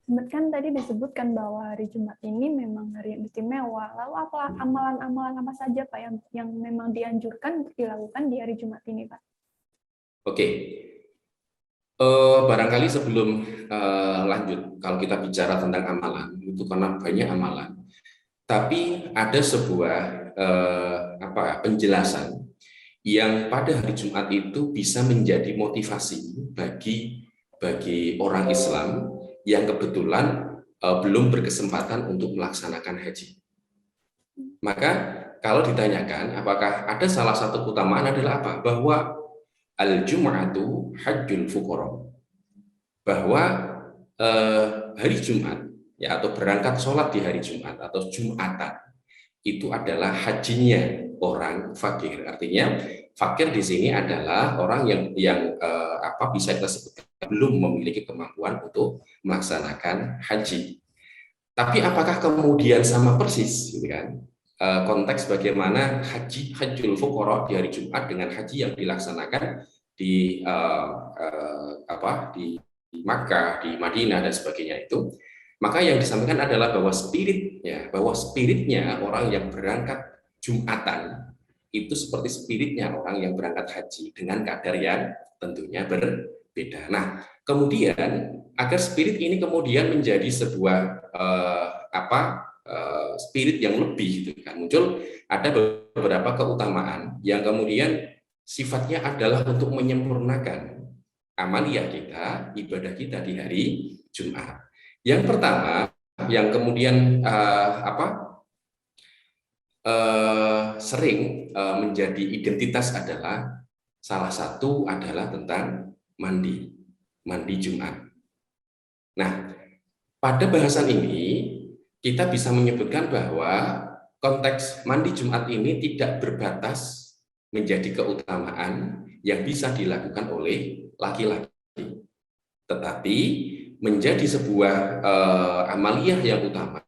Kan tadi disebutkan bahwa hari Jumat ini memang hari yang istimewa. Lalu apa amalan-amalan apa saja Pak yang memang dianjurkan untuk dilakukan di hari Jumat ini Pak? Oke, barangkali sebelum lanjut, kalau kita bicara tentang amalan, itu karena banyak amalan, tapi ada sebuah penjelasan yang pada hari Jumat itu bisa menjadi motivasi bagi orang Islam yang kebetulan belum berkesempatan untuk melaksanakan haji. Maka kalau ditanyakan apakah ada salah satu keutamaan adalah apa? Bahwa al-Jum'atu hajjul fuqara. Bahwa hari Jumat ya atau berangkat sholat di hari Jumat atau Jumatan itu adalah hajinya orang fakir. Artinya fakir di sini adalah orang yang bisa kita sebutkan belum memiliki kemampuan untuk melaksanakan haji. Tapi apakah kemudian sama persis, gitu kan? Konteks bagaimana hajjul fuqara di hari Jumat dengan haji yang dilaksanakan di di Makkah, di Madinah dan sebagainya itu, maka yang disampaikan adalah bahwa spiritnya orang yang berangkat Jumatan itu seperti spiritnya orang yang berangkat haji dengan kadar yang tentunya berbeda. Nah, kemudian agar spirit ini kemudian menjadi sebuah spirit yang lebih, gitu kan, muncul ada beberapa keutamaan yang kemudian sifatnya adalah untuk menyempurnakan amaliyah kita, ibadah kita di hari Jumat. Yang pertama, yang kemudian sering menjadi identitas adalah salah satu adalah tentang mandi Jumat. Nah, pada bahasan ini kita bisa menyebutkan bahwa konteks mandi Jumat ini tidak berbatas menjadi keutamaan yang bisa dilakukan oleh laki-laki, tetapi menjadi sebuah amaliyah yang utama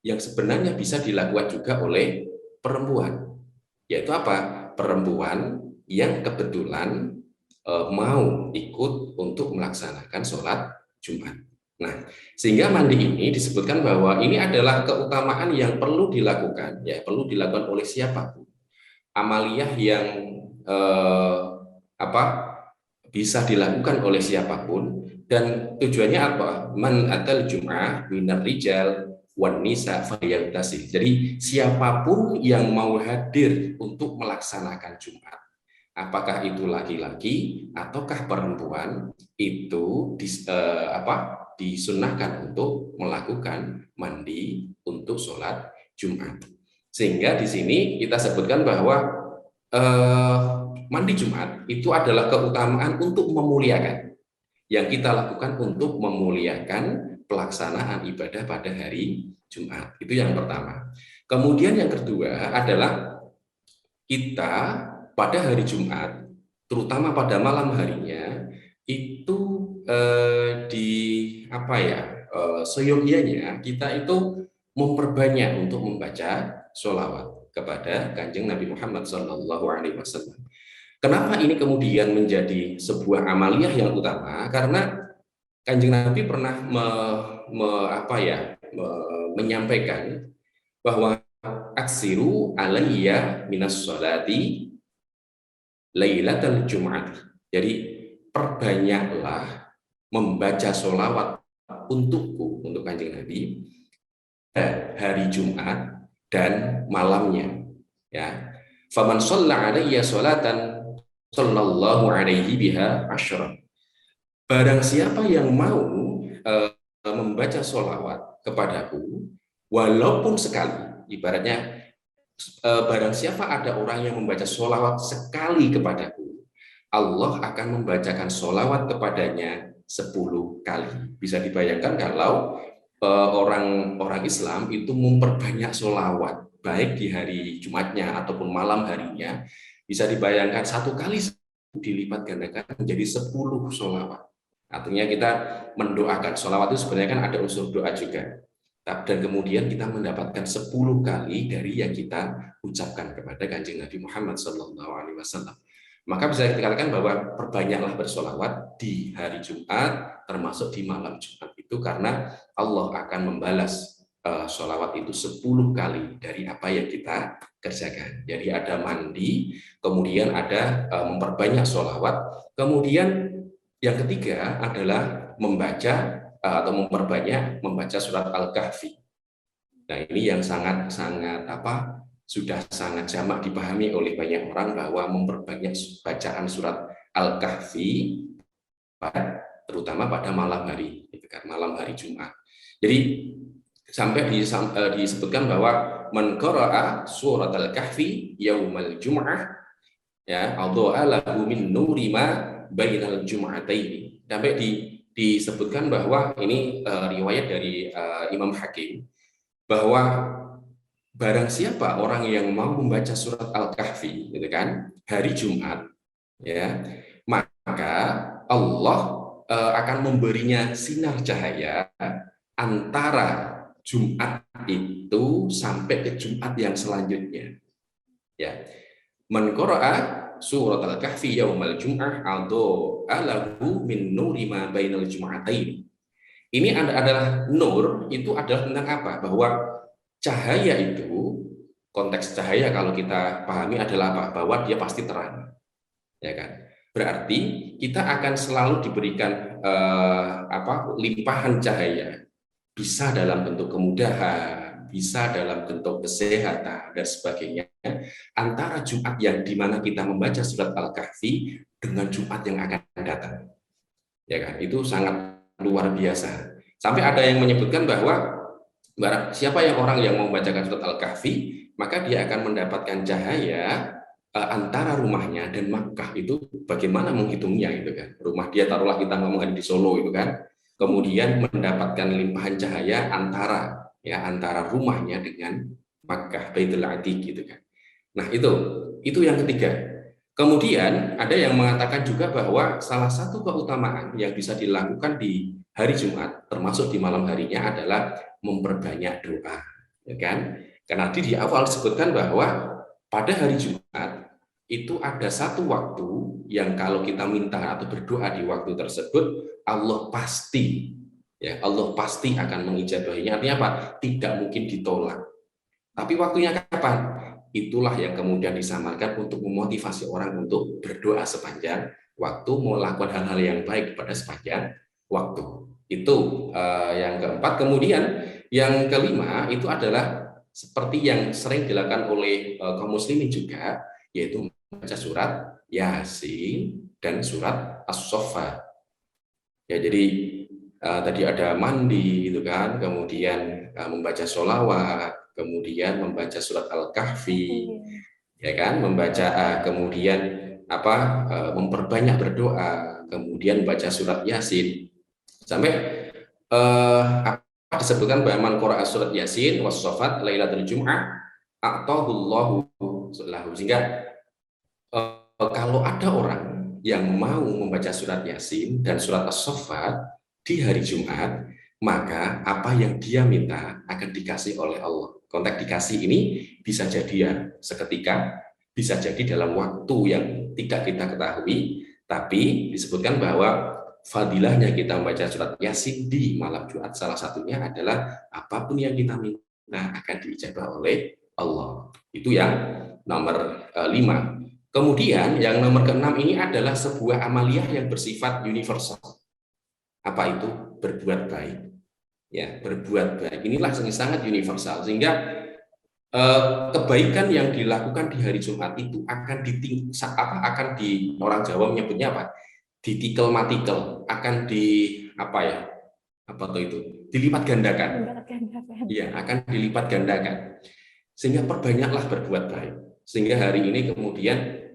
yang sebenarnya bisa dilakukan juga oleh perempuan, yaitu apa? Perempuan yang kebetulan mau ikut untuk melaksanakan sholat Jumat. Nah, sehingga mandi ini disebutkan bahwa ini adalah keutamaan yang perlu dilakukan, ya perlu dilakukan oleh siapapun. Amaliyah yang bisa dilakukan oleh siapapun, dan tujuannya apa? Man atal jum'ah minar rijal wan nisa falyagtasil. Jadi siapapun yang mau hadir untuk melaksanakan Jumat, apakah itu laki-laki ataukah perempuan, itu disunahkan untuk melakukan mandi untuk sholat Jumat. Sehingga di sini kita sebutkan bahwa mandi Jumat itu adalah keutamaan untuk memuliakan, yang kita lakukan untuk memuliakan pelaksanaan ibadah pada hari Jumat. Itu yang pertama. Kemudian yang kedua adalah kita pada hari Jumat, terutama pada malam harinya, itu seyogianya kita itu memperbanyak untuk membaca sholawat kepada Kanjeng Nabi Muhammad SAW. Kenapa ini kemudian menjadi sebuah amaliyah yang utama? Karena Kanjeng Nabi pernah menyampaikan bahwa aksiru alayya minas sholati lailatul Jum'at. Jadi perbanyaklah membaca sholawat untukku, untuk Kanjeng Nabi, hari Jumat dan malamnya. Ya, faman shalla alayya sholatan sallallahu alaihi biha asyra. Barang siapa yang mau membaca sholawat kepadaku walaupun sekali, ibaratnya barang siapa ada orang yang membaca sholawat sekali kepadaku, Allah akan membacakan sholawat kepadanya 10 kali. Bisa dibayangkan kalau orang Islam itu memperbanyak sholawat, baik di hari Jumatnya ataupun malam harinya, bisa dibayangkan satu kali dilipat gandakan menjadi 10 sholawat. Artinya kita mendoakan, sholawat itu sebenarnya kan ada unsur doa juga, dan kemudian kita mendapatkan 10 kali dari yang kita ucapkan kepada Kanjeng Nabi Muhammad SAW. Maka bisa dikatakan bahwa perbanyaklah bersolawat di hari Jumat, termasuk di malam Jumat itu. Itu karena Allah akan membalas sholawat itu 10 kali dari apa yang kita kerjakan. Jadi ada mandi, kemudian ada memperbanyak sholawat, kemudian yang ketiga adalah membaca atau memperbanyak membaca surat Al-Kahfi. Nah, ini yang sangat sudah sangat jamak dipahami oleh banyak orang bahwa memperbanyak bacaan surat Al-Kahfi terutama pada malam hari, gitu kan, malam hari Jumat. Jadi sampai disebutkan bahwa man qara'a surat Al-Kahfi yaumal Jum'ah ya adha'a lahu min nuri ma bainal jum'ataini. Sampai disebutkan bahwa ini riwayat dari Imam Hakim, bahwa barang siapa orang yang mau membaca surat Al-Kahfi gitu kan hari Jumat ya, maka Allah akan memberinya sinar cahaya antara Jumat itu sampai ke Jumat yang selanjutnya ya. Man qara'a surat Al-Kahfi yaumal jum'ah adha'a lahu min nuri ma bainal jum'atain. Ini adalah nur, itu adalah tentang apa? Bahwa cahaya itu, konteks cahaya kalau kita pahami adalah apa? Bahwa dia pasti terang, ya kan? Berarti kita akan selalu diberikan limpahan cahaya, bisa dalam bentuk kemudahan, bisa dalam bentuk kesehatan dan sebagainya. Antara Jumat yang dimana kita membaca surat Al-Kahfi dengan Jumat yang akan datang, ya kan? Itu sangat luar biasa. Sampai ada yang menyebutkan bahwa siapa yang orang yang mau membacakan surat Al-Kahfi, maka dia akan mendapatkan cahaya antara rumahnya dan Makkah. Itu bagaimana menghitungnya itu kan? Rumah dia, taruhlah kita ngomong di Solo itu kan, kemudian mendapatkan limpahan cahaya antara rumahnya dengan Makkah, Baitul Atiq gitu kan. Nah, itu yang ketiga. Kemudian ada yang mengatakan juga bahwa salah satu keutamaan yang bisa dilakukan di hari Jumat, termasuk di malam harinya, adalah memperbanyak doa, ya kan? Karena di awal disebutkan bahwa pada hari Jumat itu ada satu waktu yang kalau kita minta atau berdoa di waktu tersebut, Allah pasti akan mengijabahinya. Artinya apa? Tidak mungkin ditolak. Tapi waktunya kapan? Itulah yang kemudian disamarkan untuk memotivasi orang untuk berdoa sepanjang waktu, melakukan hal-hal yang baik pada sepanjang waktu. Itu yang keempat. Kemudian yang kelima itu adalah seperti yang sering dilakukan oleh kaum muslimin juga, yaitu membaca surat Yasin dan surat As-Saffat. Ya, jadi tadi ada mandi itu kan, kemudian membaca sholawat, kemudian membaca surat Al-Kahfi, ya kan, membaca kemudian memperbanyak berdoa, kemudian membaca surat Yasin, sampai disebutkan bahwa man qara'a surat Yasin was Saffat lailatul Jum'ah a'tahullahu lahu. Sehingga kalau ada orang yang mau membaca surat Yasin dan surat As-Saffat di hari Jumat, maka apa yang dia minta akan dikasih oleh Allah. Konteks dikasih ini bisa jadi ya seketika, bisa jadi dalam waktu yang tidak kita ketahui, tapi disebutkan bahwa fadilahnya kita membaca surat Yasin di malam Jumat salah satunya adalah apapun yang kita minta akan diijabah oleh Allah. Itu yang nomor 5. Kemudian yang nomor ke-6 ini adalah sebuah amaliyah yang bersifat universal. Apa itu? Berbuat baik. Ya, berbuat baik. Inilah yang sangat universal, sehingga kebaikan yang dilakukan di hari Jumat itu akan orang Jawa menyebutnya apa? Ditikel matikel, akan dilipat gandakan. Iya, akan dilipat gandakan. Sehingga perbanyaklah berbuat baik. Sehingga hari ini kemudian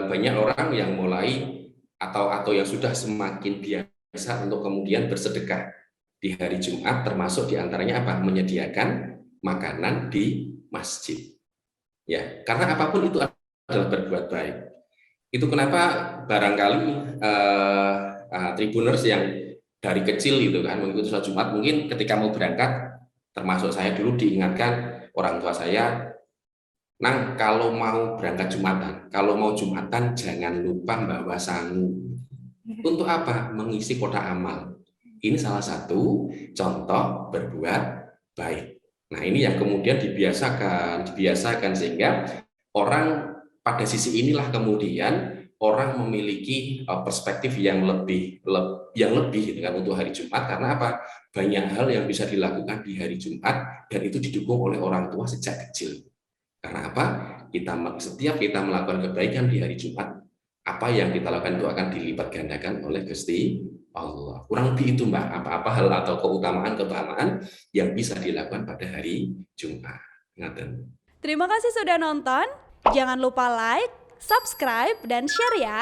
banyak orang yang mulai atau yang sudah semakin biasa untuk kemudian bersedekah di hari Jumat, termasuk diantaranya apa? Menyediakan makanan di masjid. Ya, karena apapun itu adalah berbuat baik. Itu kenapa barangkali tribuners yang dari kecil itu kan mengikuti sholat Jumat, mungkin ketika mau berangkat, termasuk saya dulu diingatkan orang tua saya, Nang, kalau mau berangkat Jumatan, kalau mau Jumatan jangan lupa bawa sangu. Untuk apa? Mengisi kotak amal. Ini salah satu contoh berbuat baik. Nah, ini yang kemudian dibiasakan sehingga orang pada sisi inilah kemudian orang memiliki perspektif yang lebih gitu kan untuk hari Jumat, karena apa? Banyak hal yang bisa dilakukan di hari Jumat dan itu didukung oleh orang tua sejak kecil. Karena apa? Setiap kita melakukan kebaikan di hari Jumat, apa yang kita lakukan itu akan dilipat gandakan oleh Gusti Allah. Kurang lebih itu Mbak, apa-apa hal atau keutamaan yang bisa dilakukan pada hari Jumat. Ngaten. Terima kasih sudah nonton. Jangan lupa like, subscribe, dan share ya.